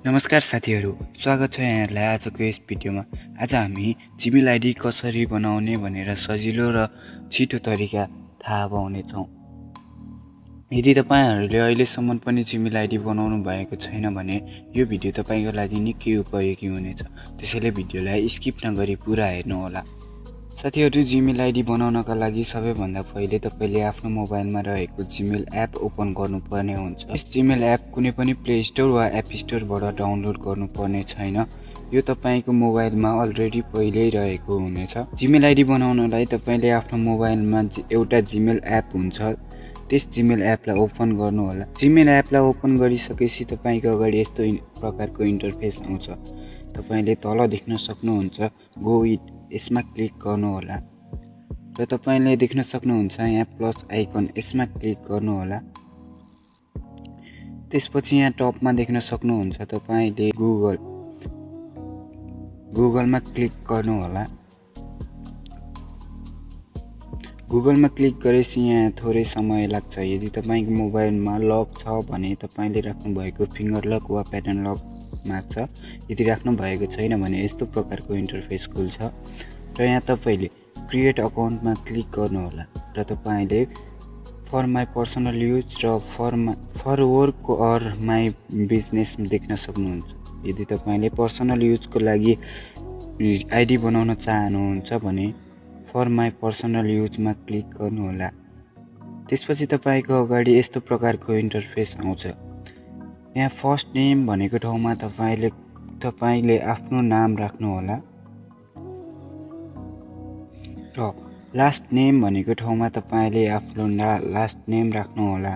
नमस्कार साथीहरू, स्वागत छ यहाँहरूलाई आजको यस भिडियोमा। आज हामी जिमेल आइडी कसरी बनाउने भनेर सजिलो र छिटो तरिका थाहा पाउनेछौँ। यदि तपाईँहरूले अहिलेसम्म पनि जिमेल आइडी बनाउनु भएको छैन भने यो भिडियो तपाईँको लागि निकै उपयोगी हुनेछ। त्यसैले भिडियोलाई स्किप नगरी पुरा हेर्नुहोला। साथीहरू, जिमेल आइडी बनाउनका लागि सबैभन्दा पहिले तपाईँले आफ्नो मोबाइलमा रहेको जिमेल एप ओपन गर्नुपर्ने हुन्छ। यस जिमेल एप कुनै पनि प्ले स्टोर वा एप स्टोरबाट डाउनलोड गर्नुपर्ने छैन। यो तपाईँको मोबाइलमा अलरेडी पहिल्यै रहेको हुनेछ। जिमेल आइडी बनाउनलाई तपाईँले आफ्नो मोबाइलमा एउटा जिमेल एप हुन्छ, त्यस जिमेल एपलाई ओपन गर्नुहोला। जिमेल एपलाई ओपन गरिसकेपछि तपाईँको अगाडि यस्तो प्रकारको इन्टरफेस आउँछ। तपाईँले तल देख्न सक्नुहुन्छ गो इट, यसमा क्लिक गर्नुहोला र तपाईँले देख्न सक्नुहुन्छ यहाँ प्लस आइकन, यसमा क्लिक गर्नुहोला। त्यसपछि यहाँ टपमा देख्न सक्नुहुन्छ तपाईँले गुगलमा क्लिक गर्नुहोला। गुगलमा क्लिक गरेपछि यहाँ थोरै समय लाग्छ। यदि तपाईँको मोबाइलमा लक छ भने तपाईँले राख्नुभएको फिङ्गर लक वा प्याटर्न लक माग्छ। यदि राख्नु भएको छैन भने यस्तो प्रकारको इन्टरफेस खुल्छ र यहाँ तपाईँले क्रिएट अकाउन्टमा क्लिक गर्नुहोला र तपाईँले फर माई पर्सनल युज र for work or my business देख्न सक्नुहुन्छ। यदि तपाईँले पर्सनल युजको लागि आइडी बनाउन चाहनुहुन्छ भने फर माई पर्सनल युजमा क्लिक गर्नुहोला। त्यसपछि तपाईँको अगाडि यस्तो प्रकारको इन्टरफेस आउँछ। यहाँ फर्स्ट नेम भनेको ठाउँमा तपाईँले आफ्नो नाम राख्नुहोला र लास्ट नेम भनेको ठाउँमा तपाईँले आफ्नो लास्ट नेम राख्नुहोला।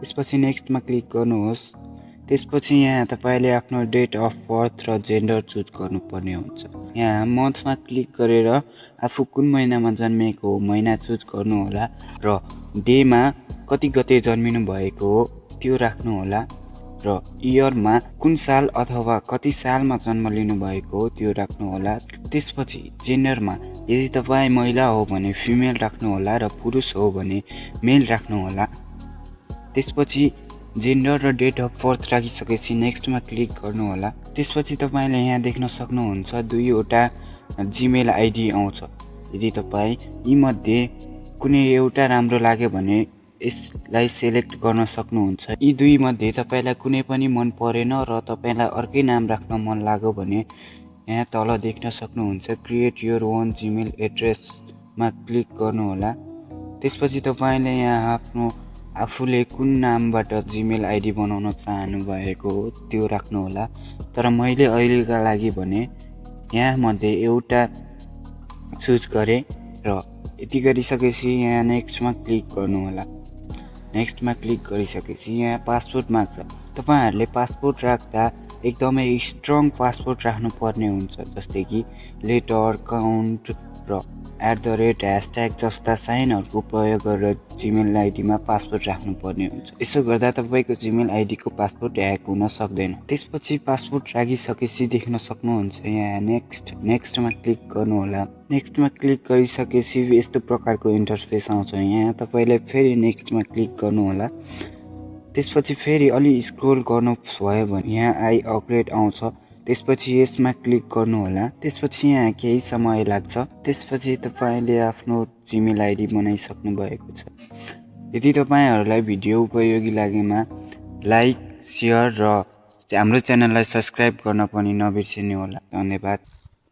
त्यसपछि नेक्स्टमा क्लिक गर्नुहोस्। त्यसपछि यहाँ तपाईँले आफ्नो डेट अफ बर्थ र जेन्डर चुज गर्नुपर्ने हुन्छ। यहाँ मन्थमा क्लिक गरेर आफू कुन महिनामा जन्मिएको हो महिना चुज गर्नुहोला र डेमा कति गते जन्मिनु भएको हो त्यो राख्नुहोला र इयरमा कुन साल अथवा कति सालमा जन्म लिनु भएको हो त्यो राख्नुहोला। त्यसपछि जेन्डरमा यदि तपाईँ महिला हो भने फिमेल राख्नुहोला र पुरुष हो भने मेल राख्नुहोला। त्यसपछि जेन्डर र डेट अफ बर्थ राखिसकेपछि नेक्स्टमा क्लिक गर्नुहोला। त्यसपछि तपाईँले यहाँ देख्न सक्नुहुन्छ दुईवटा जिमेल आइडी आउँछ। यदि तपाईँ यीमध्ये कुनै एउटा राम्रो लाग्यो भने यसलाई सेलेक्ट गर्न सक्नुहुन्छ। यी दुईमध्ये तपाईँलाई कुनै पनि मन परेन र तपाईँलाई अर्कै नाम राख्न मन लाग्यो भने यहाँ तल देख्न सक्नुहुन्छ क्रिएट योर ओन जिमेल एड्रेसमा क्लिक गर्नुहोला। त्यसपछि तपाईँले यहाँ आफूले कुन नामबाट जिमेल आइडी बनाउन चाहनु भएको हो त्यो राख्नुहोला। तर मैले अहिलेका लागि भने यहाँ मध्ये एउटा चुज गरेँ र यति गरिसकेपछि यहाँ नेक्स्टमा क्लिक गर्नुहोला। नेक्स्टमा क्लिक गरिसकेपछि यहाँ पासपोर्ट माग्छ। तपाईँहरूले पासपोर्ट राख्दा एकदमै स्ट्रङ पासपोर्ट राख्नुपर्ने हुन्छ, जस्तै कि लेटर, काउन्ट र @ ह्यासट्याग जस्ता साइनहरूको प्रयोग गरेर जिमेल आइडीमा पासपोर्ट राख्नुपर्ने हुन्छ। यसो गर्दा तपाईँको जिमेल आइडीको पासपोर्ट ह्याक हुन सक्दैन। त्यसपछि पासपोर्ट राखिसकेपछि देख्न सक्नुहुन्छ यहाँ नेक्स्टमा क्लिक गर्नुहोला। नेक्स्टमा क्लिक गरिसकेपछि यस्तो प्रकारको इन्टरफेस आउँछ। यहाँ तपाईँले फेरि नेक्स्टमा क्लिक गर्नुहोला। त्यसपछि फेरि अलि स्क्रोल गर्नुभयो भने यहाँ आई अपग्रेड आउँछ। त्यसपछि यसमा क्लिक गर्नुहोला। त्यसपछि यहाँ केही समय लाग्छ। त्यसपछि तपाईँले आफ्नो जिमेल आइडी बनाइसक्नु भएको छ। यदि तपाईँहरूलाई भिडियो उपयोगी लागेमा लाइक, सेयर र हाम्रो च्यानललाई सब्सक्राइब गर्न पनि नबिर्सिनु होला। धन्यवाद।